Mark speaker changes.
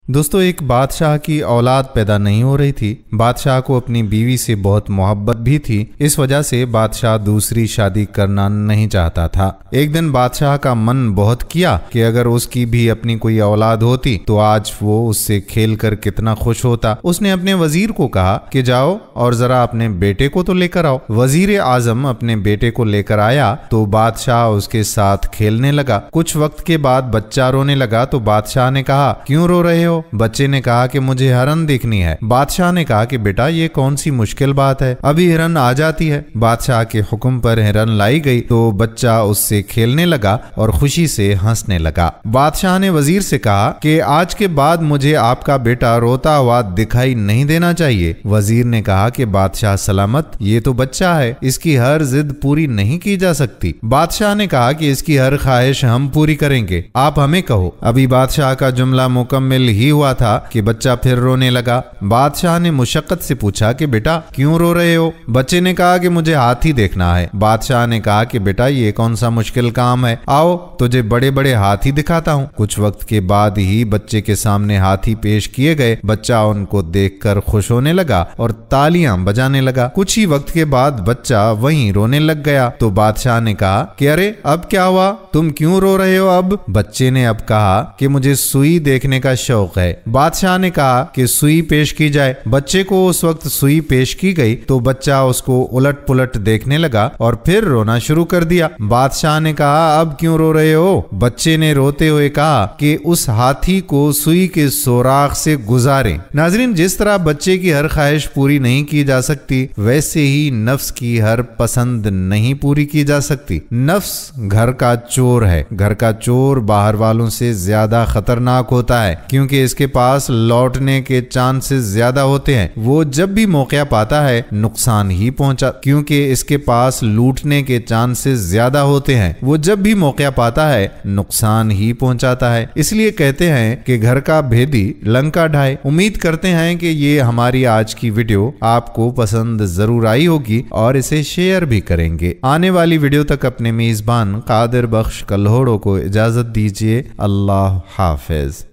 Speaker 1: दोस्तों, एक बादशाह की औलाद पैदा नहीं हो रही थी। बादशाह को अपनी बीवी से बहुत मोहब्बत भी थी। इस वजह से बादशाह दूसरी शादी करना नहीं चाहता था। एक दिन बादशाह का मन बहुत किया कि अगर उसकी भी अपनी कोई औलाद होती तो आज वो उससे खेल कर कितना खुश होता। उसने अपने वजीर को कहा कि जाओ और जरा अपने बेटे को तो लेकर आओ। वजीर आजम अपने बेटे को लेकर आया तो बादशाह उसके साथ खेलने लगा। कुछ वक्त के बाद बच्चा रोने लगा तो बादशाह ने कहा, क्यों रो रहे हो? बच्चे ने कहा कि मुझे हिरन देखनी है। बादशाह ने कहा कि बेटा, ये कौन सी मुश्किल बात है, अभी हिरन आ जाती है। बादशाह के हुक्म पर हिरन लाई गई तो बच्चा उससे खेलने लगा और खुशी से हंसने लगा। बादशाह ने वजीर से कहा कि आज के बाद मुझे आपका बेटा रोता हुआ दिखाई नहीं देना चाहिए। वजीर ने कहा कि बादशाह सलामत, ये तो बच्चा है, इसकी हर जिद पूरी नहीं की जा सकती। बादशाह ने कहा कि इसकी हर ख्वाहिश हम पूरी करेंगे, आप हमें कहो। अभी बादशाह का जुमला मुकम्मिल ही हुआ था कि बच्चा फिर रोने लगा। बादशाह ने मुशक्कत से पूछा कि बेटा, क्यों रो रहे हो? बच्चे ने कहा कि मुझे हाथी देखना है। बादशाह ने कहा कि बेटा, ये कौन सा मुश्किल काम है, आओ तुझे बड़े बड़े हाथी दिखाता हूँ। कुछ वक्त के बाद ही बच्चे के सामने हाथी पेश किए गए। बच्चा उनको देखकर खुश होने लगा और तालियां बजाने लगा। कुछ ही वक्त के बाद बच्चा वहीं रोने लग गया तो बादशाह ने कहा कि अरे अब क्या हुआ, तुम क्यों रो रहे हो? अब बच्चे ने अब कहा कि मुझे सुई देखने का शौक है। बादशाह ने कहा कि सुई पेश की जाए। बच्चे को उस वक्त सुई पेश की गई तो बच्चा उसको उलट पुलट देखने लगा और फिर रोना शुरू कर दिया। बादशाह ने कहा, अब क्यों रो रहे हो? बच्चे ने रोते हुए कहा कि उस हाथी को सुई के सुराख से गुजारें। नाजरीन, जिस तरह बच्चे की हर ख्वाहिश पूरी नहीं की जा सकती, वैसे ही नफ्स की हर पसंद नहीं पूरी की जा सकती। नफ्स घर का चोर है। घर का चोर बाहर वालों से ज्यादा खतरनाक होता है क्योंकि इसके पास लौटने के चांसेस ज्यादा होते हैं। वो जब भी मौका पाता है नुकसान ही पहुंचा, क्योंकि इसके पास लूटने के चांसेस ज्यादा होते हैं। वो जब भी मौका पाता है नुकसान ही पहुंचाता है। इसलिए कहते हैं कि घर का भेदी लंका ढाए। उम्मीद करते हैं कि ये हमारी आज की वीडियो आपको पसंद जरूर आई होगी और इसे शेयर भी करेंगे। आने वाली वीडियो तक अपने मेजबान कादिर बख्श कल्होड़ो को इजाजत दीजिए। अल्लाह हाफिज।